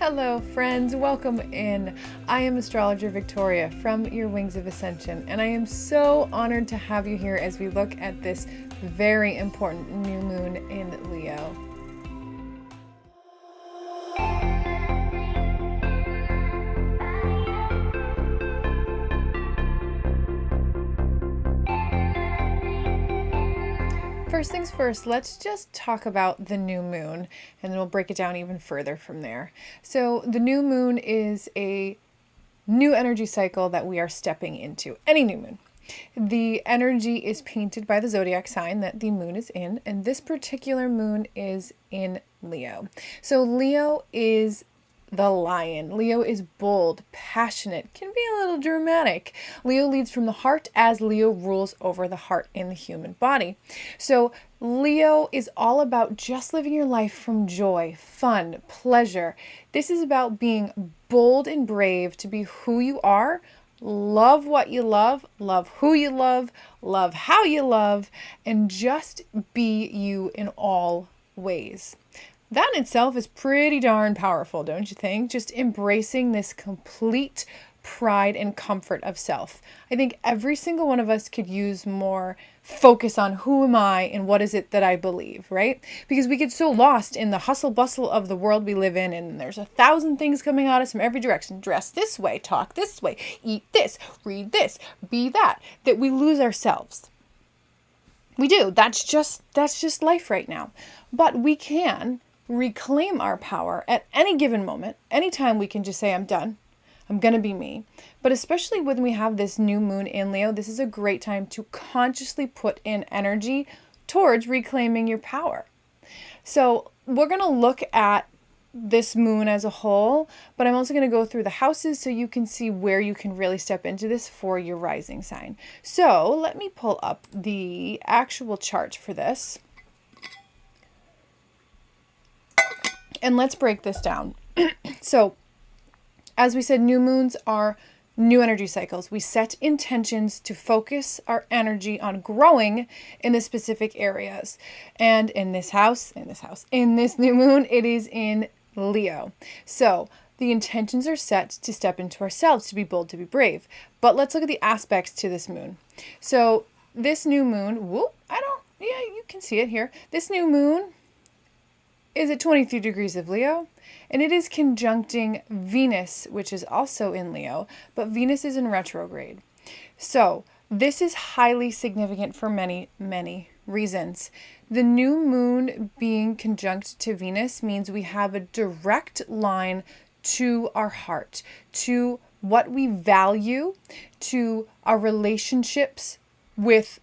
Hello friends, welcome in. I am astrologer Victoria from Your Wings of Ascension, and I am so honored to have you here as we look at this very important new moon in Leo. First things first, let's just talk about the new moon, and then we'll break it down even further from there. So the new moon is a new energy cycle that we are stepping into. Any new moon. The energy is painted by the zodiac sign that the moon is in, and this particular moon is in Leo. So Leo is the lion. Leo is bold, passionate, can be a little dramatic. Leo leads from the heart as Leo rules over the heart in the human body. So Leo is all about just living your life from joy, fun, pleasure. This is about being bold and brave to be who you are. Love what you love who you love how you love, and just be you in all ways. That in itself is pretty darn powerful, don't you think? Just embracing this complete pride and comfort of self. I think every single one of us could use more focus on who am I and what is it that I believe, right? Because we get so lost in the hustle bustle of the world we live in, and there's 1,000 things coming at us from every direction. Dress this way, talk this way, eat this, read this, be that we lose ourselves. We do. That's just life right now. But we can reclaim our power at any given moment. Anytime we can just say, I'm done. I'm going to be me. But especially when we have this new moon in Leo, this is a great time to consciously put in energy towards reclaiming your power. So we're going to look at this moon as a whole, but I'm also going to go through the houses so you can see where you can really step into this for your rising sign. So let me pull up the actual chart for this. And let's break this down. So, as we said, new moons are new energy cycles. We set intentions to focus our energy on growing in the specific areas. And in this new moon, it is in Leo. So, the intentions are set to step into ourselves, to be bold, to be brave. But let's look at the aspects to this moon. So, this new moon, you can see it here. This new moon is at 23 degrees of Leo, and it is conjuncting Venus, which is also in Leo, but Venus is in retrograde. So this is highly significant for many, many reasons. The new moon being conjunct to Venus means we have a direct line to our heart, to what we value, to our relationships with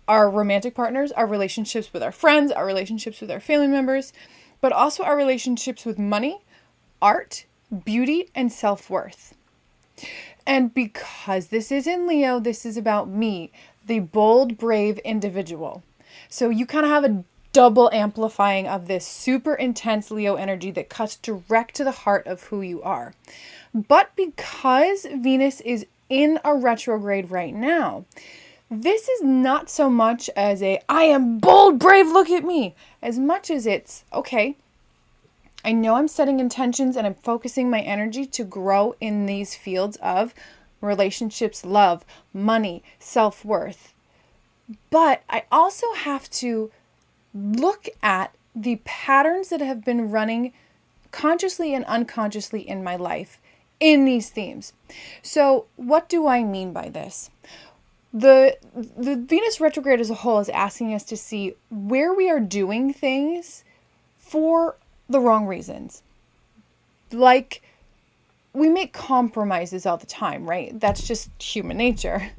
our romantic partners, our relationships with our friends, our relationships with our family members, but also our relationships with money, art, beauty, and self-worth. And because this is in Leo, this is about me, the bold, brave individual. So you kind of have a double amplifying of this super intense Leo energy that cuts direct to the heart of who you are. But because Venus is in a retrograde right now, this is not so much as I am bold, brave, look at me, as much as it's, okay, I know I'm setting intentions and I'm focusing my energy to grow in these fields of relationships, love, money, self-worth. But I also have to look at the patterns that have been running consciously and unconsciously in my life in these themes. So what do I mean by this? The Venus retrograde as a whole is asking us to see where we are doing things for the wrong reasons. Like, we make compromises all the time, right? That's just human nature.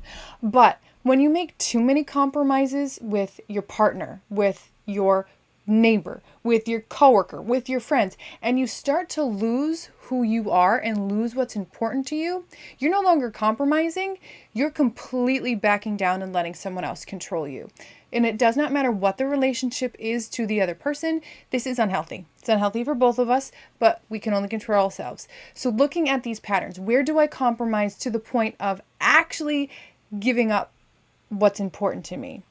But when you make too many compromises with your partner, with your neighbor, with your coworker, with your friends, and you start to lose who you are and lose what's important to you, you're no longer compromising, you're completely backing down and letting someone else control you. And it does not matter what the relationship is to the other person, this is unhealthy. It's unhealthy for both of us, but we can only control ourselves. So looking at these patterns, where do I compromise to the point of actually giving up what's important to me?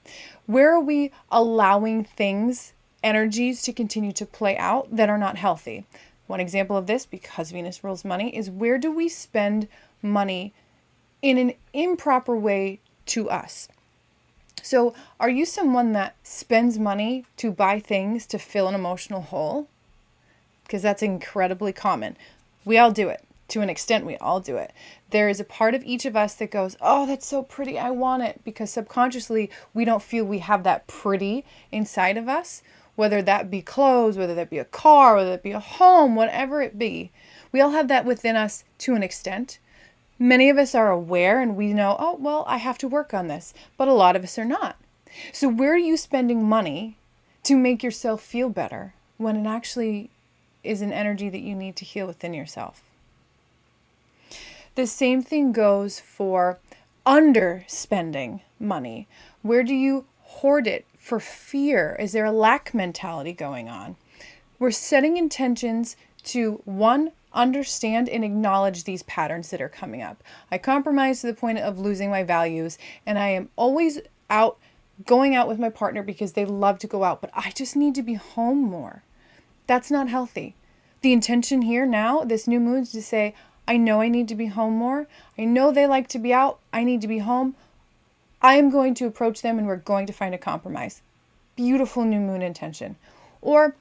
Where are we allowing things, energies to continue to play out that are not healthy? One example of this, because Venus rules money, is where do we spend money in an improper way to us? So are you someone that spends money to buy things to fill an emotional hole? Because that's incredibly common. We all do it. To an extent, we all do it. There is a part of each of us that goes, oh, that's so pretty, I want it. Because subconsciously, we don't feel we have that pretty inside of us, whether that be clothes, whether that be a car, whether that be a home, whatever it be. We all have that within us to an extent. Many of us are aware and we know, oh, well, I have to work on this. But a lot of us are not. So where are you spending money to make yourself feel better when it actually is an energy that you need to heal within yourself? The same thing goes for underspending money. Where do you hoard it for fear? Is there a lack mentality going on? We're setting intentions to, one, understand and acknowledge these patterns that are coming up. I compromise to the point of losing my values, and I am always going out with my partner because they love to go out, but I just need to be home more. That's not healthy. The intention here now, this new moon, is to say, I know I need to be home more. I know they like to be out. I need to be home. I am going to approach them and we're going to find a compromise. Beautiful new moon intention. Or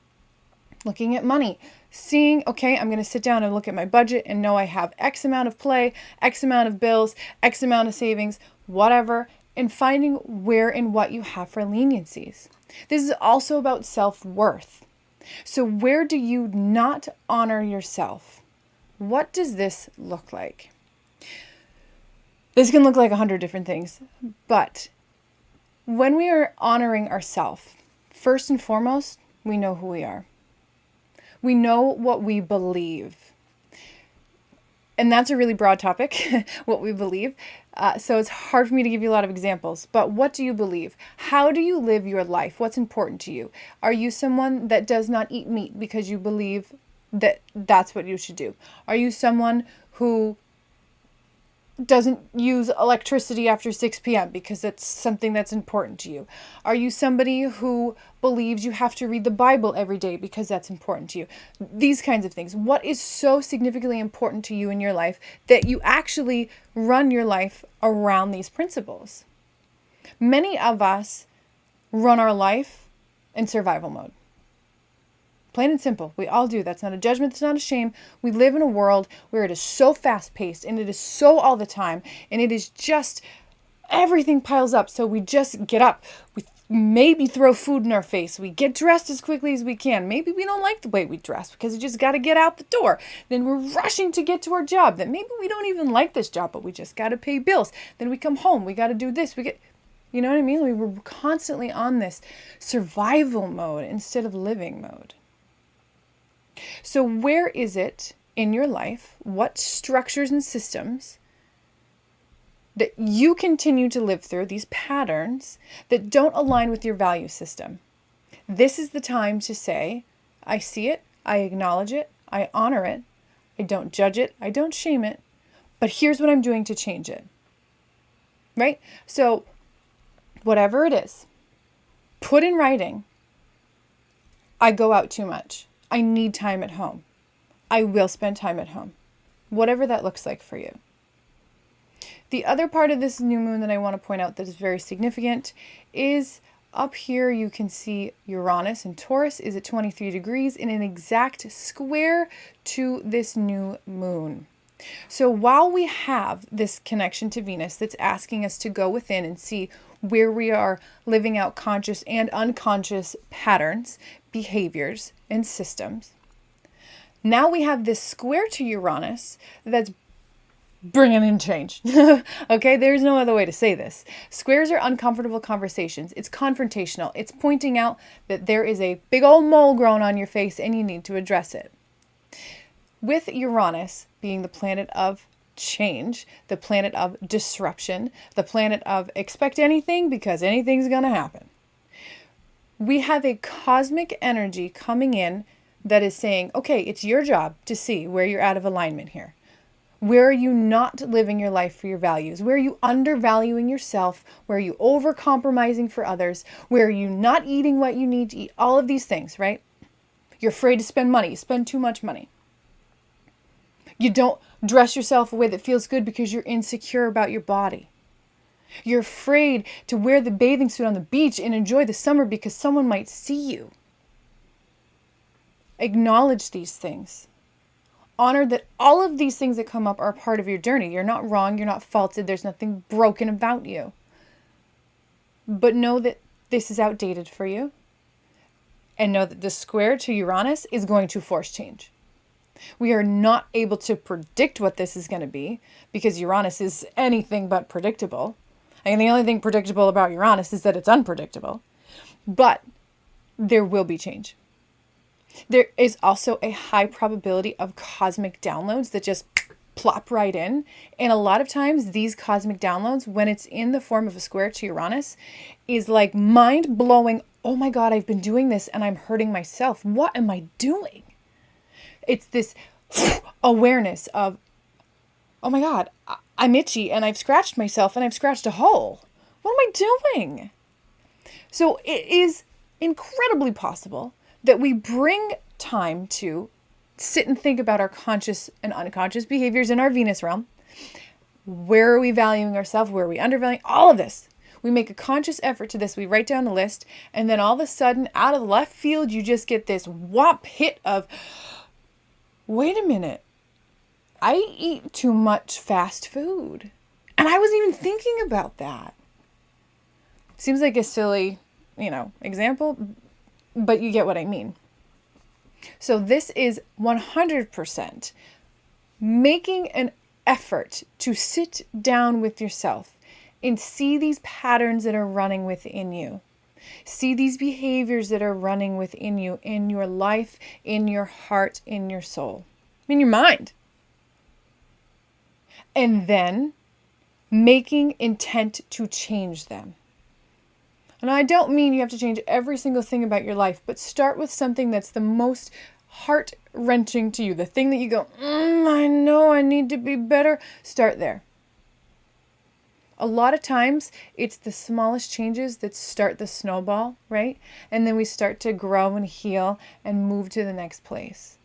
looking at money, seeing, okay, I'm going to sit down and look at my budget and know I have X amount of play, X amount of bills, X amount of savings, whatever, and finding where and what you have for leniencies. This is also about self-worth. So where do you not honor yourself? What does this look like? This can look like 100 different things, but when we are honoring ourselves, first and foremost, we know who we are. We know what we believe. And that's a really broad topic, what we believe. So it's hard for me to give you a lot of examples. But what do you believe? How do you live your life? What's important to you? Are you someone that does not eat meat because you believe that that's what you should do? Are you someone who doesn't use electricity after 6 p.m. because it's something that's important to you? Are you somebody who believes you have to read the Bible every day because that's important to you? These kinds of things. What is so significantly important to you in your life that you actually run your life around these principles? Many of us run our life in survival mode. Plain and simple. We all do. That's not a judgment. That's not a shame. We live in a world where it is so fast-paced and it is so all the time, and it is just everything piles up. So we just get up. We maybe throw food in our face. We get dressed as quickly as we can. Maybe we don't like the way we dress because we just got to get out the door. Then we're rushing to get to our job. Then maybe we don't even like this job, but we just got to pay bills. Then we come home. We got to do this. You know what I mean? We were constantly on this survival mode instead of living mode. So where is it in your life, what structures and systems that you continue to live through, these patterns that don't align with your value system? This is the time to say, I see it, I acknowledge it, I honor it, I don't judge it, I don't shame it, but here's what I'm doing to change it. Right? So whatever it is, put in writing, I go out too much. I need time at home. I will spend time at home. Whatever that looks like for you. The other part of this new moon that I want to point out that is very significant is up here you can see Uranus, and Taurus is at 23 degrees in an exact square to this new moon. So while we have this connection to Venus that's asking us to go within and see where we are living out conscious and unconscious patterns, behaviors, and systems, now we have this square to Uranus that's bringing in change. Okay, there's no other way to say this. Squares are uncomfortable conversations. It's confrontational. It's pointing out that there is a big old mole growing on your face and you need to address it. With Uranus being the planet of change, the planet of disruption, the planet of expect anything because anything's going to happen, we have a cosmic energy coming in that is saying, okay, it's your job to see where you're out of alignment here. Where are you not living your life for your values? Where are you undervaluing yourself? Where are you over-compromising for others? Where are you not eating what you need to eat? All of these things, right? You're afraid to spend money. You spend too much money. You don't dress yourself a way that feels good because you're insecure about your body. You're afraid to wear the bathing suit on the beach and enjoy the summer because someone might see you. Acknowledge these things. Honor that all of these things that come up are a part of your journey. You're not wrong. You're not faulted. There's nothing broken about you. But know that this is outdated for you. And know that the square to Uranus is going to force change. We are not able to predict what this is going to be because Uranus is anything but predictable. And the only thing predictable about Uranus is that it's unpredictable. But there will be change. There is also a high probability of cosmic downloads that just plop right in. And a lot of times these cosmic downloads, when it's in the form of a square to Uranus, is like mind-blowing. Oh my God, I've been doing this and I'm hurting myself. What am I doing? It's this awareness of, oh my God, I'm itchy and I've scratched myself and I've scratched a hole. What am I doing? So it is incredibly possible that we bring time to sit and think about our conscious and unconscious behaviors in our Venus realm. Where are we valuing ourselves? Where are we undervaluing? All of this. We make a conscious effort to this. We write down a list. And then all of a sudden, out of left field, you just get this whop hit of, wait a minute. I eat too much fast food. And I wasn't even thinking about that. Seems like a silly, example, but you get what I mean. So this is 100% making an effort to sit down with yourself and see these patterns that are running within you. See these behaviors that are running within you, in your life, in your heart, in your soul, in your mind. And then making intent to change them. And I don't mean you have to change every single thing about your life, but start with something that's the most heart-wrenching to you. The thing that you go, I know I need to be better. Start there. A lot of times, it's the smallest changes that start the snowball, right? And then we start to grow and heal and move to the next place.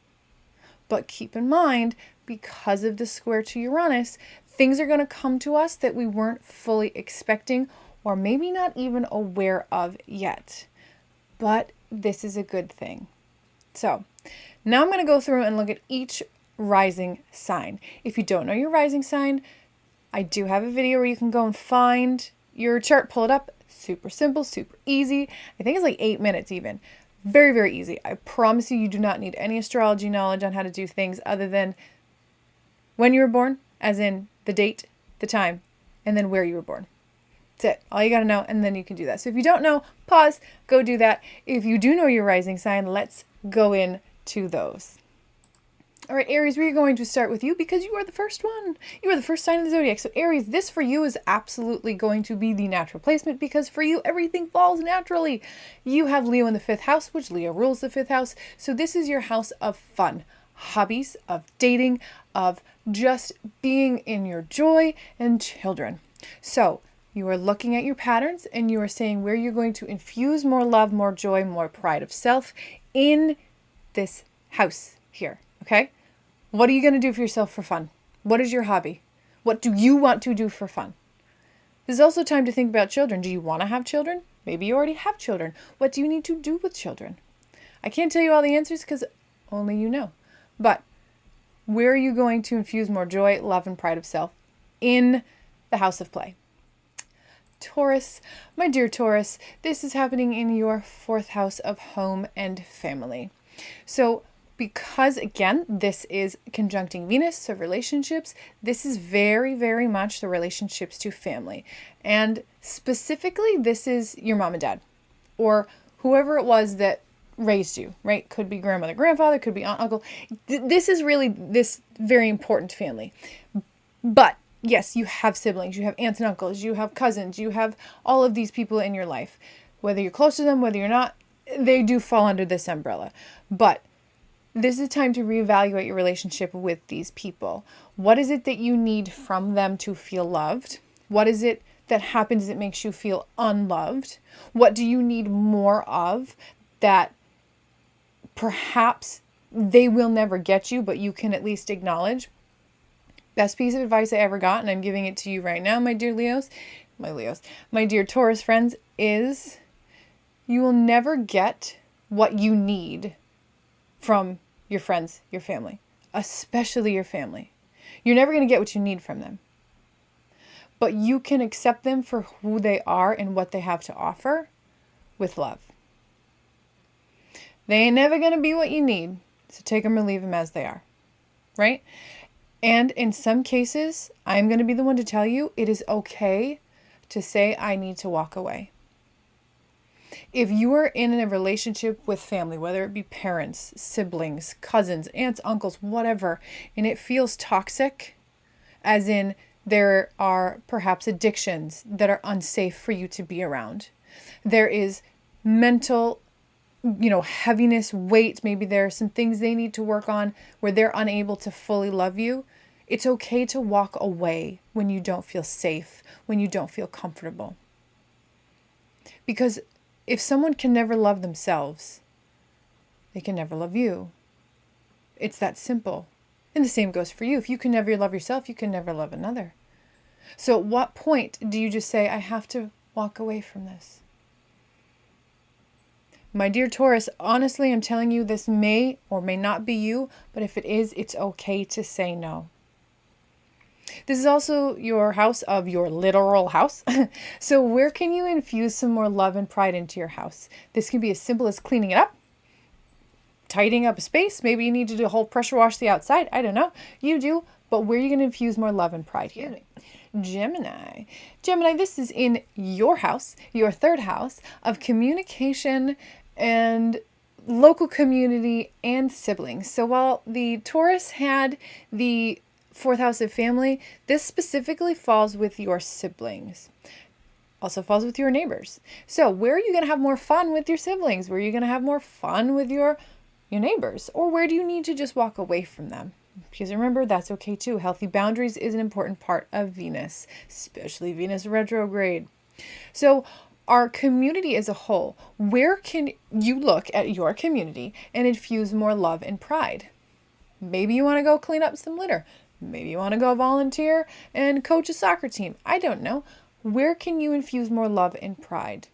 But keep in mind, because of the square to Uranus, things are going to come to us that we weren't fully expecting or maybe not even aware of yet. But this is a good thing. So now I'm going to go through and look at each rising sign. If you don't know your rising sign, I do have a video where you can go and find your chart, pull it up. Super simple, super easy. I think it's like 8 minutes even. Very, very easy. I promise you, you do not need any astrology knowledge on how to do things other than when you were born, as in the date, the time, and then where you were born. That's it. All you got to know, and then you can do that. So if you don't know, pause, go do that. If you do know your rising sign, let's go into those. All right, Aries, we're going to start with you because you are the first one. You are the first sign of the zodiac. So Aries, this for you is absolutely going to be the natural placement because for you, everything falls naturally. You have Leo in the 5th house, which Leo rules the 5th house. So this is your house of fun, hobbies, of dating, of just being in your joy and children. So you are looking at your patterns and you are saying where you're going to infuse more love, more joy, more pride of self in this house here. Okay? What are you going to do for yourself for fun? What is your hobby? What do you want to do for fun? This is also time to think about children. Do you want to have children? Maybe you already have children. What do you need to do with children? I can't tell you all the answers because only you know. But where are you going to infuse more joy, love, and pride of self in the house of play? Taurus, my dear Taurus, this is happening in your 4th house of home and family. So because, again, this is conjuncting Venus, so relationships, this is very, very much the relationships to family. And specifically, this is your mom and dad or whoever it was that raised you, right? Could be grandmother, grandfather, could be aunt, uncle. This is really this very important family. But yes, you have siblings, you have aunts and uncles, you have cousins, you have all of these people in your life. Whether you're close to them, whether you're not, they do fall under this umbrella. But this is time to reevaluate your relationship with these people. What is it that you need from them to feel loved? What is it that happens that makes you feel unloved? What do you need more of that perhaps they will never get you, but you can at least acknowledge? Best piece of advice I ever got, and I'm giving it to you right now, my dear my dear Taurus friends, is you will never get what you need from your friends, your family, especially your family. You're never going to get what you need from them. But you can accept them for who they are and what they have to offer with love. They ain't never going to be what you need, so take them or leave them as they are, right? And in some cases, I'm going to be the one to tell you it is okay to say I need to walk away. If you are in a relationship with family, whether it be parents, siblings, cousins, aunts, uncles, whatever, and it feels toxic, as in there are perhaps addictions that are unsafe for you to be around. There is mental, heaviness, weight. Maybe there are some things they need to work on where they're unable to fully love you. It's okay to walk away when you don't feel safe, when you don't feel comfortable. Because if someone can never love themselves, they can never love you. It's that simple. And the same goes for you. If you can never love yourself, you can never love another. So at what point do you just say, I have to walk away from this? My dear Taurus, honestly, I'm telling you, this may or may not be you, but if it is, it's okay to say no. This is also your house of your literal house. So where can you infuse some more love and pride into your house? This can be as simple as cleaning it up, tidying up a space. Maybe you need to do a whole pressure wash the outside. I don't know. You do. But where are you going to infuse more love and pride here? Gemini, this is in your house, your third house of communication and local community and siblings. So while the Taurus had the fourth house of family, this specifically falls with your siblings. Also falls with your neighbors. So where are you going to have more fun with your siblings? Where are you going to have more fun with your neighbors? Or where do you need to just walk away from them? Because remember, that's okay too. Healthy boundaries is an important part of Venus, especially Venus retrograde. So our community as a whole, where can you look at your community and infuse more love and pride? Maybe you want to go clean up some litter. Maybe you want to go volunteer and coach a soccer team. I don't know. Where can you infuse more love and pride?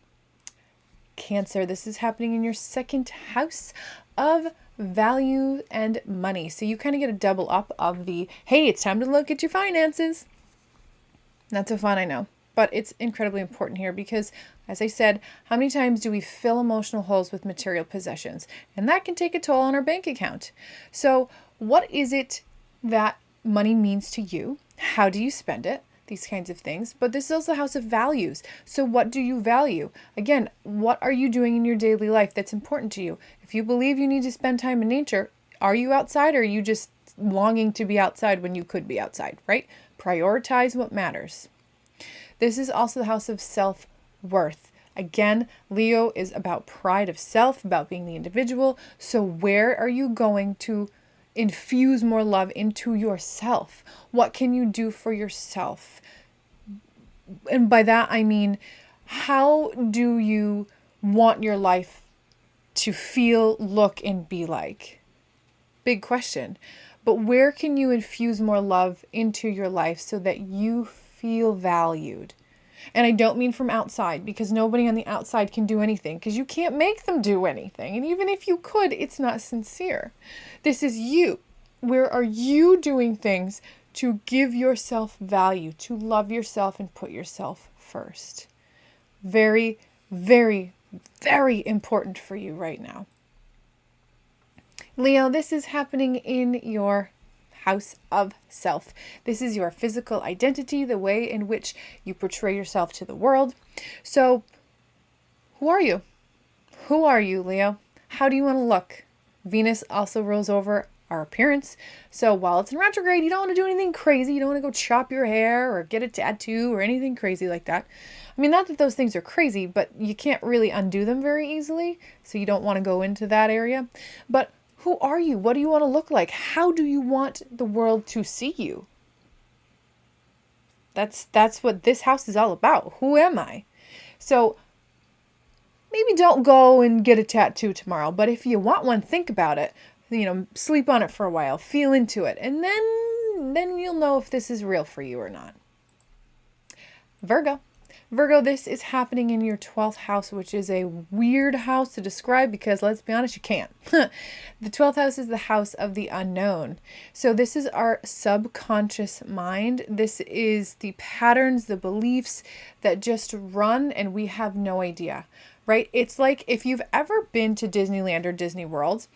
Cancer, this is happening in your second house of value and money. So you kind of get a double up of the, hey, it's time to look at your finances. Not so fun, I know. But it's incredibly important here because, as I said, how many times do we fill emotional holes with material possessions? And that can take a toll on our bank account. So what is it that money means to you? How do you spend it? These kinds of things. But this is also a house of values. So what do you value? Again, what are you doing in your daily life that's important to you? If you believe you need to spend time in nature, are you outside or are you just longing to be outside when you could be outside, right? Prioritize what matters. This is also the house of self-worth. Again, Leo is about pride of self, about being the individual. So where are you going to infuse more love into yourself? What can you do for yourself? And by that, I mean, how do you want your life to feel, look, and be like? Big question. But where can you infuse more love into your life so that you feel valued? And I don't mean from outside, because nobody on the outside can do anything, because you can't make them do anything. And even if you could, it's not sincere. This is you. Where are you doing things to give yourself value, to love yourself and put yourself first? Very, very, very important for you right now. Leo, this is happening in your house of self. This is your physical identity, the way in which you portray yourself to the world. So, who are you? Who are you, Leo? How do you want to look? Venus also rules over our appearance. So while it's in retrograde, you don't want to do anything crazy. You don't want to go chop your hair or get a tattoo or anything crazy like that. I mean, not that those things are crazy, but you can't really undo them very easily. So you don't want to go into that area. But who are you? What do you want to look like? How do you want the world to see you? That's what this house is all about. Who am I? So maybe don't go and get a tattoo tomorrow, but if you want one, think about it. Sleep on it for a while, feel into it, and then then you'll know if this is real for you or not. Virgo. Virgo, this is happening in your 12th house, which is a weird house to describe because, let's be honest, you can't. The 12th house is the house of the unknown. So this is our subconscious mind. This is the patterns, the beliefs that just run and we have no idea, right? It's like if you've ever been to Disneyland or Disney World,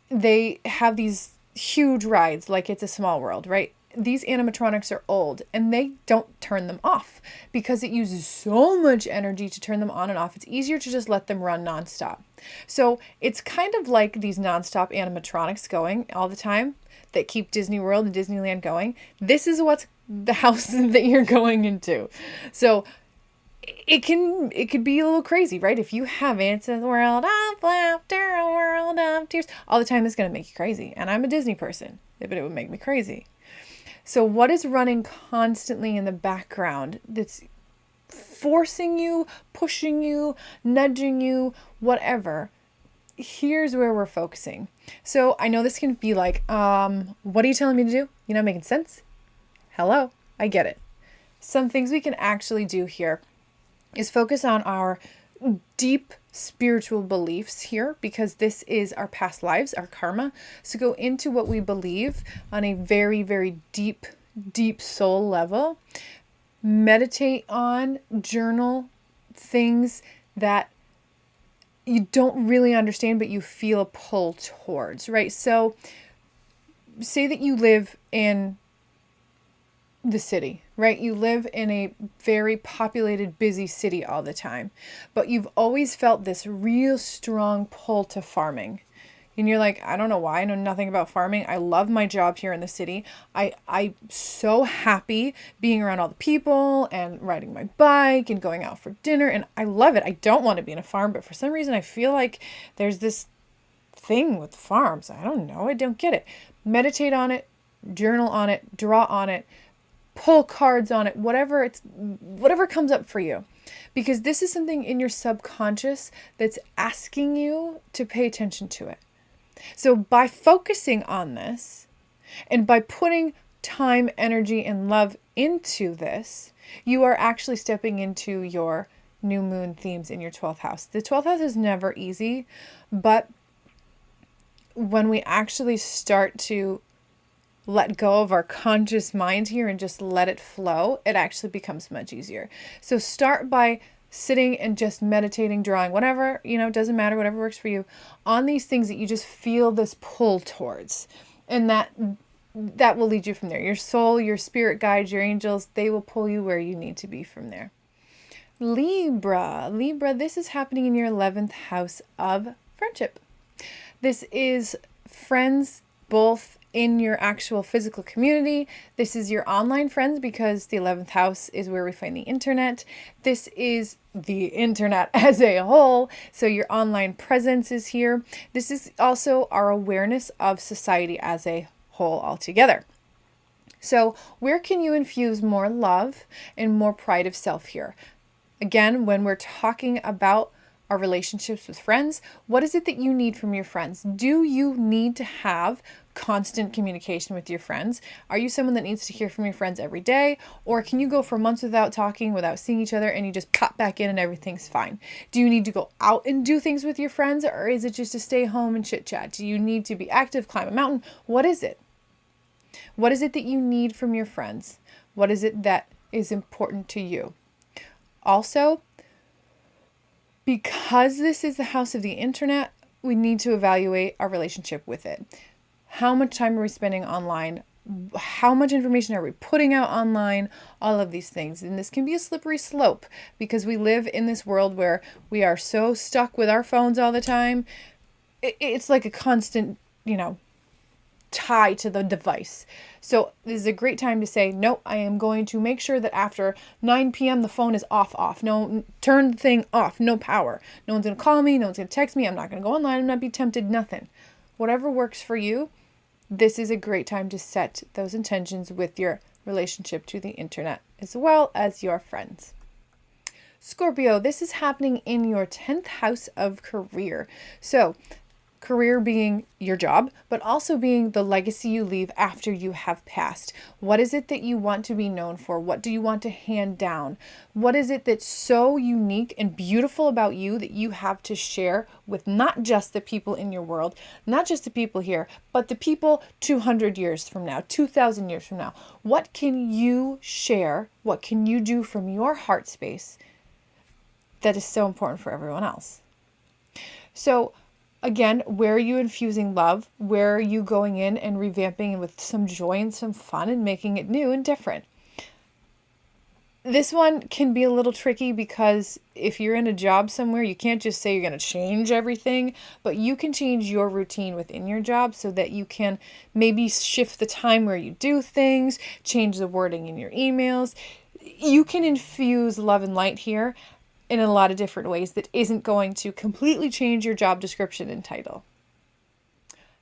they have these huge rides like It's a Small World, right? These animatronics are old and they don't turn them off because it uses so much energy to turn them on and off. It's easier to just let them run nonstop. So it's kind of like these nonstop animatronics going all the time that keep Disney World and Disneyland going. This is what's the house that you're going into. So it could be a little crazy, right? If you have It's a World of Laughter, a World of Tears all the time, it's going to make you crazy. And I'm a Disney person, but it would make me crazy. So what is running constantly in the background that's forcing you, pushing you, nudging you, whatever? Here's where we're focusing. So I know this can be like, what are you telling me to do? You're not making sense? Hello, I get it. Some things we can actually do here is focus on our deep spiritual beliefs here, because this is our past lives, our karma. So go into what we believe on a very, very deep soul level. Meditate on, journal things that you don't really understand, but you feel a pull towards, right? So say that you live in the city, right? You live in a very populated, busy city all the time, but you've always felt this real strong pull to farming. And you're like, I don't know why. I know nothing about farming. I love my job here in the city. I'm so happy being around all the people and riding my bike and going out for dinner. And I love it. I don't want to be in a farm, but for some reason I feel like there's this thing with farms. I don't know. I don't get it. Meditate on it, journal on it, draw on it, pull cards on it, whatever comes up for you, because this is something in your subconscious that's asking you to pay attention to it. So by focusing on this and by putting time, energy, and love into this, you are actually stepping into your new moon themes in your 12th house. The 12th house is never easy, but when we actually start to let go of our conscious mind here and just let it flow, it actually becomes much easier. So start by sitting and just meditating, drawing, whatever, doesn't matter, whatever works for you, on these things that you just feel this pull towards. And that will lead you from there. Your soul, your spirit guides, your angels, they will pull you where you need to be from there. Libra, this is happening in your 11th house of friendship. This is friends, both in your actual physical community. This is your online friends, because the 11th house is where we find the internet. This is the internet as a whole. So your online presence is here. This is also our awareness of society as a whole altogether. So where can you infuse more love and more pride of self here? Again, when we're talking about our relationships with friends, what is it that you need from your friends? Do you need to have constant communication with your friends? Are you someone that needs to hear from your friends every day? Or can you go for months without talking, without seeing each other, and you just pop back in and everything's fine? Do you need to go out and do things with your friends, or is it just to stay home and chit chat? Do you need to be active, climb a mountain? What is it? What is it that you need from your friends? What is it that is important to you? Also, because this is the house of the internet, we need to evaluate our relationship with it. How much time are we spending online? How much information are we putting out online? All of these things. And this can be a slippery slope, because we live in this world where we are so stuck with our phones all the time. It's like a constant, tie to the device. So this is a great time to say, no, I am going to make sure that after 9 p.m. the phone is off. No, turn the thing off. No power. No one's going to call me. No one's going to text me. I'm not going to go online. I'm not be tempted. Nothing. Whatever works for you, this is a great time to set those intentions with your relationship to the internet as well as your friends. Scorpio, this is happening in your 10th house of career. So Career being your job, but also being the legacy you leave after you have passed. What is it that you want to be known for? What do you want to hand down? What is it that's so unique and beautiful about you that you have to share with not just the people in your world, not just the people here, but the people 200 years from now, 2,000 years from now? What can you share? What can you do from your heart space that is so important for everyone else? So again, where are you infusing love? Where are you going in and revamping with some joy and some fun and making it new and different? This one can be a little tricky because if you're in a job somewhere, you can't just say you're going to change everything, but you can change your routine within your job so that you can maybe shift the time where you do things, change the wording in your emails. You can infuse love and light here in a lot of different ways that isn't going to completely change your job description and title.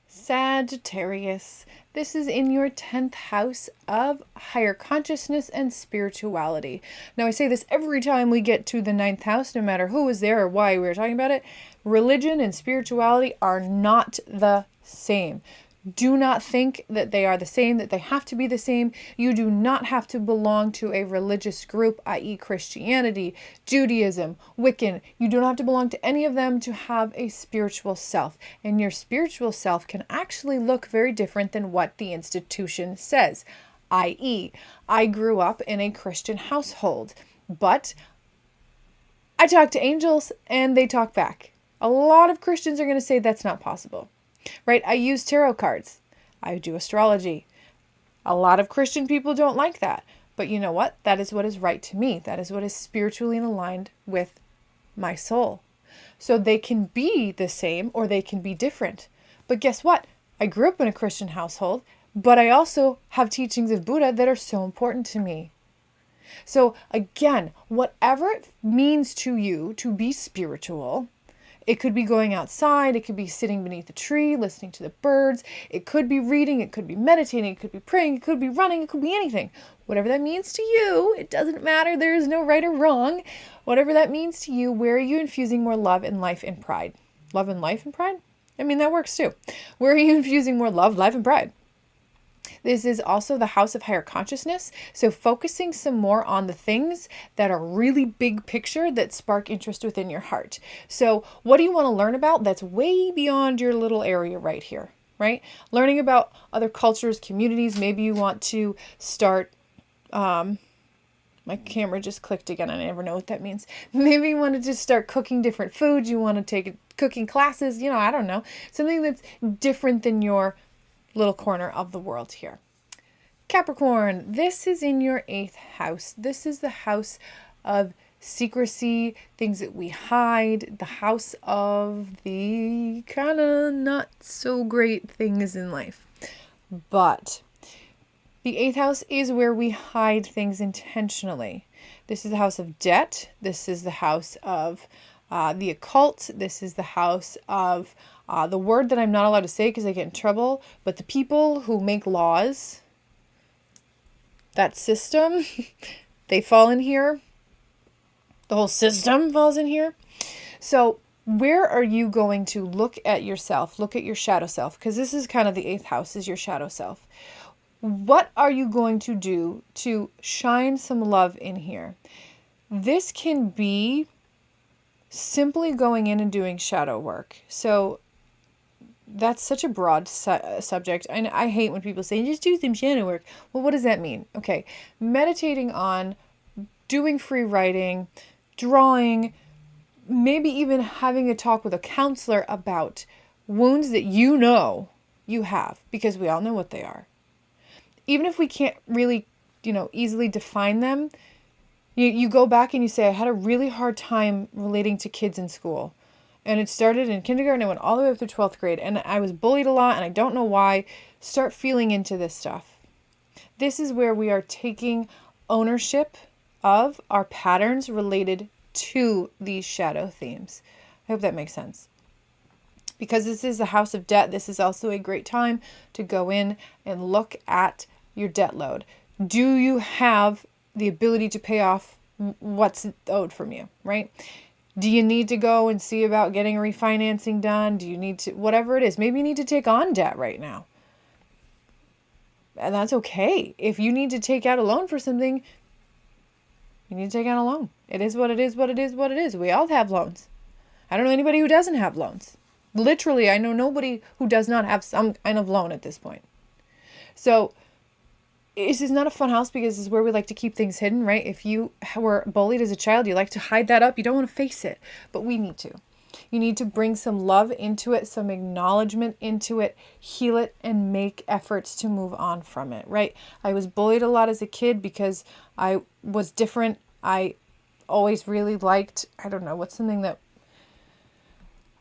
Sagittarius, this is in your 10th house of higher consciousness and spirituality. Now, I say this every time we get to the 9th house, no matter who is there or why we're talking about it. Religion and spirituality are not the same. Do not think that they are the same, that they have to be the same. You do not have to belong to a religious group, i.e. Christianity, Judaism, Wiccan. You don't have to belong to any of them to have a spiritual self. And your spiritual self can actually look very different than what the institution says, i.e. I grew up in a Christian household, but I talk to angels and they talk back. A lot of Christians are going to say that's not possible. Right? I use tarot cards. I do astrology. A lot of Christian people don't like that. But you know what? That is what is right to me. That is what is spiritually aligned with my soul. So they can be the same or they can be different. But guess what? I grew up in a Christian household, but I also have teachings of Buddha that are so important to me. So again, whatever it means to you to be spiritual, it could be going outside, it could be sitting beneath a tree, listening to the birds, it could be reading, it could be meditating, it could be praying, it could be running, it could be anything. Whatever that means to you, it doesn't matter, there is no right or wrong. Whatever that means to you, where are you infusing more love and life and pride? Love and life and pride? I mean, that works too. Where are you infusing more love, life, and pride? This is also the house of higher consciousness. So focusing some more on the things that are really big picture that spark interest within your heart. So what do you want to learn about that's way beyond your little area right here, right? Learning about other cultures, communities. Maybe you want to start, my camera just clicked again. I never know what that means. Maybe you want to just start cooking different foods. You want to take cooking classes, I don't know. Something that's different than your little corner of the world here. Capricorn, this is in your 8th house. This is the house of secrecy, things that we hide, the house of the kind of not so great things in life. But the 8th house is where we hide things intentionally. This is the house of debt. This is the house of the occult. This is the house of the word that I'm not allowed to say because I get in trouble, but the people who make laws, that system, they fall in here. The whole system falls in here. So where are you going to look at yourself, look at your shadow self? Because this is kind of the 8th house is your shadow self. What are you going to do to shine some love in here? This can be simply going in and doing shadow work. So that's such a broad subject. I hate when people say, just do some shadow work. Well, what does that mean? Okay, meditating on doing free writing, drawing, maybe even having a talk with a counselor about wounds that you know you have, because we all know what they are. Even if we can't really, easily define them, you go back and you say, I had a really hard time relating to kids in school. And it started in kindergarten and went all the way up to 12th grade. And I was bullied a lot and I don't know why. Start feeling into this stuff. This is where we are taking ownership of our patterns related to these shadow themes. I hope that makes sense. Because this is the house of debt, this is also a great time to go in and look at your debt load. Do you have the ability to pay off what's owed from you, right? Do you need to go and see about getting refinancing done? Do you need to, whatever it is, maybe you need to take on debt right now. And that's okay. If you need to take out a loan for something, you need to take out a loan. It is what it is, what it is, what it is. We all have loans. I don't know anybody who doesn't have loans. Literally, I know nobody who does not have some kind of loan at this point. So this is not a fun house because this is where we like to keep things hidden, right? If you were bullied as a child, you like to hide that up. You don't want to face it, but we need to. You need to bring some love into it, some acknowledgement into it, heal it, and make efforts to move on from it, right? I was bullied a lot as a kid because I was different. I always really liked, I don't know, what's something that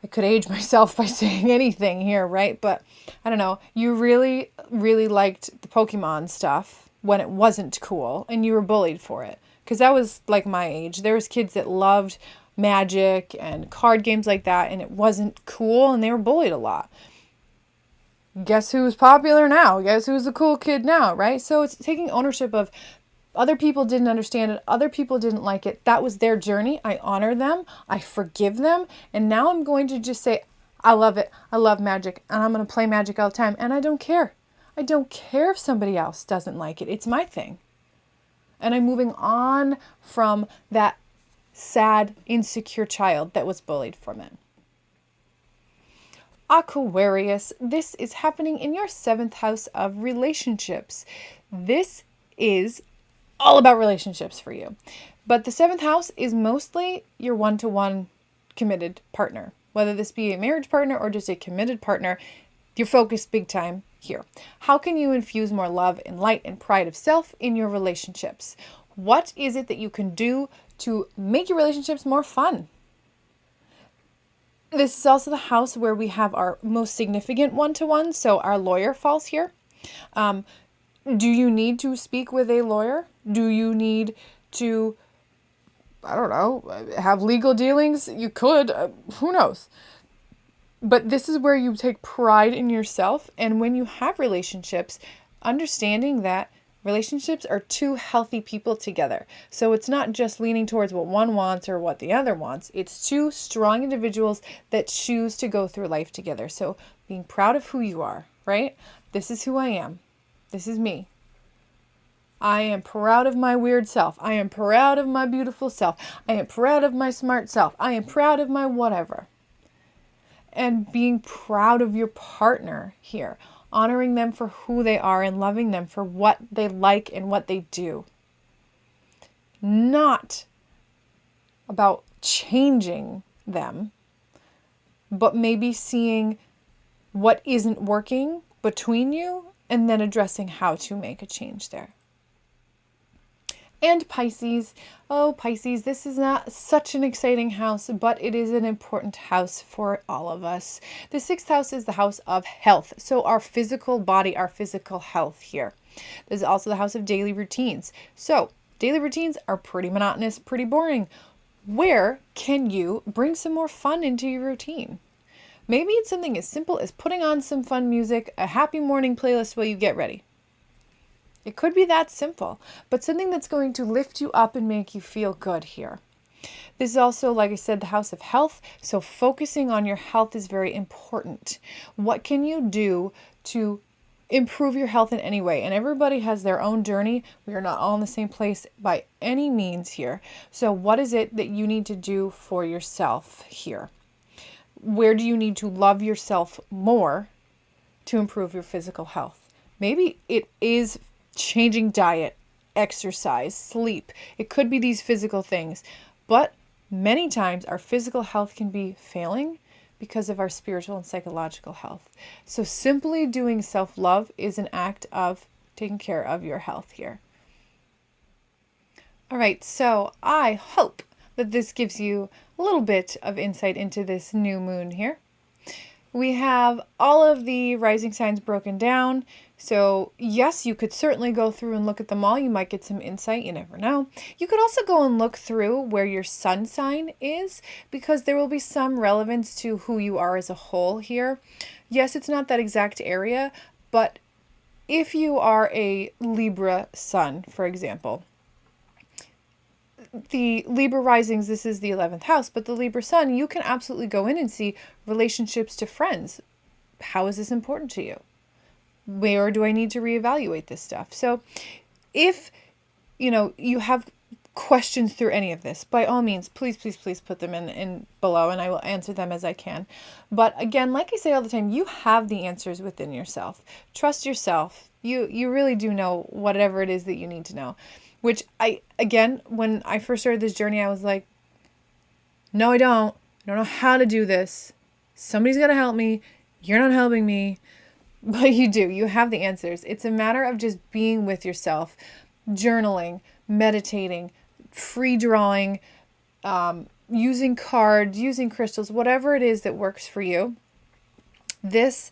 I could age myself by saying anything here, right? But I don't know. You really, really liked the Pokemon stuff when it wasn't cool and you were bullied for it. Because that was like my age. There was kids that loved Magic and card games like that and it wasn't cool and they were bullied a lot. Guess who's popular now? Guess who's the cool kid now, right? So it's taking ownership of other people didn't understand it. Other people didn't like it. That was their journey. I honor them. I forgive them. And now I'm going to just say, I love it. I love Magic. And I'm going to play Magic all the time. And I don't care. I don't care if somebody else doesn't like it. It's my thing. And I'm moving on from that sad, insecure child that was bullied from it. Aquarius, this is happening in your 7th house of relationships. This is all about relationships for you. But the 7th house is mostly your one-to-one committed partner. Whether this be a marriage partner or just a committed partner, you're focused big time here. How can you infuse more love and light and pride of self in your relationships? What is it that you can do to make your relationships more fun? This is also the house where we have our most significant one-to-one, so our lawyer falls here. Do you need to speak with a lawyer? Do you need to, I don't know, have legal dealings? You could, who knows? But this is where you take pride in yourself. And when you have relationships, understanding that relationships are two healthy people together. So it's not just leaning towards what one wants or what the other wants. It's two strong individuals that choose to go through life together. So being proud of who you are, right? This is who I am. This is me. I am proud of my weird self. I am proud of my beautiful self. I am proud of my smart self. I am proud of my whatever. And being proud of your partner here. Honoring them for who they are and loving them for what they like and what they do. Not about changing them, but maybe seeing what isn't working between you and then addressing how to make a change there. And Pisces, oh Pisces, this is not such an exciting house, but it is an important house for all of us. The 6th house is the house of health. So our physical body, our physical health here. This is also the house of daily routines. So daily routines are pretty monotonous, pretty boring. Where can you bring some more fun into your routine? Maybe it's something as simple as putting on some fun music, a happy morning playlist while you get ready. It could be that simple, but something that's going to lift you up and make you feel good here. This is also, like I said, the house of health. So focusing on your health is very important. What can you do to improve your health in any way? And everybody has their own journey. We are not all in the same place by any means here. So what is it that you need to do for yourself here? Where do you need to love yourself more to improve your physical health? Maybe it is changing diet, exercise, sleep. It could be these physical things, but many times our physical health can be failing because of our spiritual and psychological health. So simply doing self-love is an act of taking care of your health here. All right, so I hope that this gives you a little bit of insight into this new moon here. We have all of the rising signs broken down. So yes, you could certainly go through and look at them all. You might get some insight. You never know. You could also go and look through where your sun sign is, because there will be some relevance to who you are as a whole here. Yes, it's not that exact area, but if you are a Libra sun, for example, the Libra risings, this is the 11th house, but the Libra sun, you can absolutely go in and see relationships to friends. How is this important to you? Where do I need to reevaluate this stuff? So if, you have questions through any of this, by all means, please, please, please put them in below and I will answer them as I can. But again, like I say all the time, you have the answers within yourself. Trust yourself. You really do know whatever it is that you need to know. Which when I first started this journey, I was like, no, I don't know how to do this. Somebody's got to help me. You're not helping me. But you do. You have the answers. It's a matter of just being with yourself, journaling, meditating, free drawing, using cards, using crystals, whatever it is that works for you. This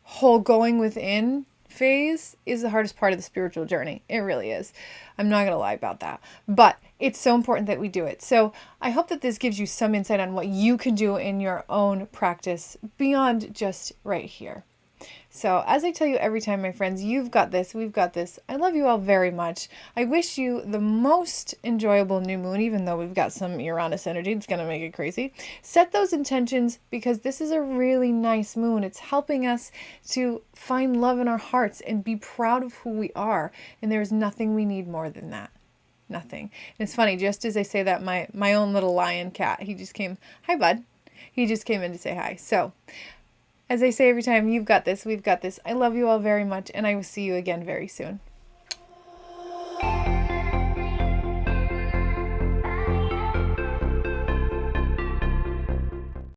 whole going within phase is the hardest part of the spiritual journey. It really is. I'm not going to lie about that. But it's so important that we do it. So I hope that this gives you some insight on what you can do in your own practice beyond just right here. So as I tell you every time, my friends, you've got this, we've got this. I love you all very much. I wish you the most enjoyable new moon, even though we've got some Uranus energy. It's going to make it crazy. Set those intentions because this is a really nice moon. It's helping us to find love in our hearts and be proud of who we are. And there's nothing we need more than that. Nothing. And it's funny, just as I say that, my own little lion cat, he just came, hi, bud. He just came in to say hi. So as I say every time, you've got this, we've got this. I love you all very much, and I will see you again very soon.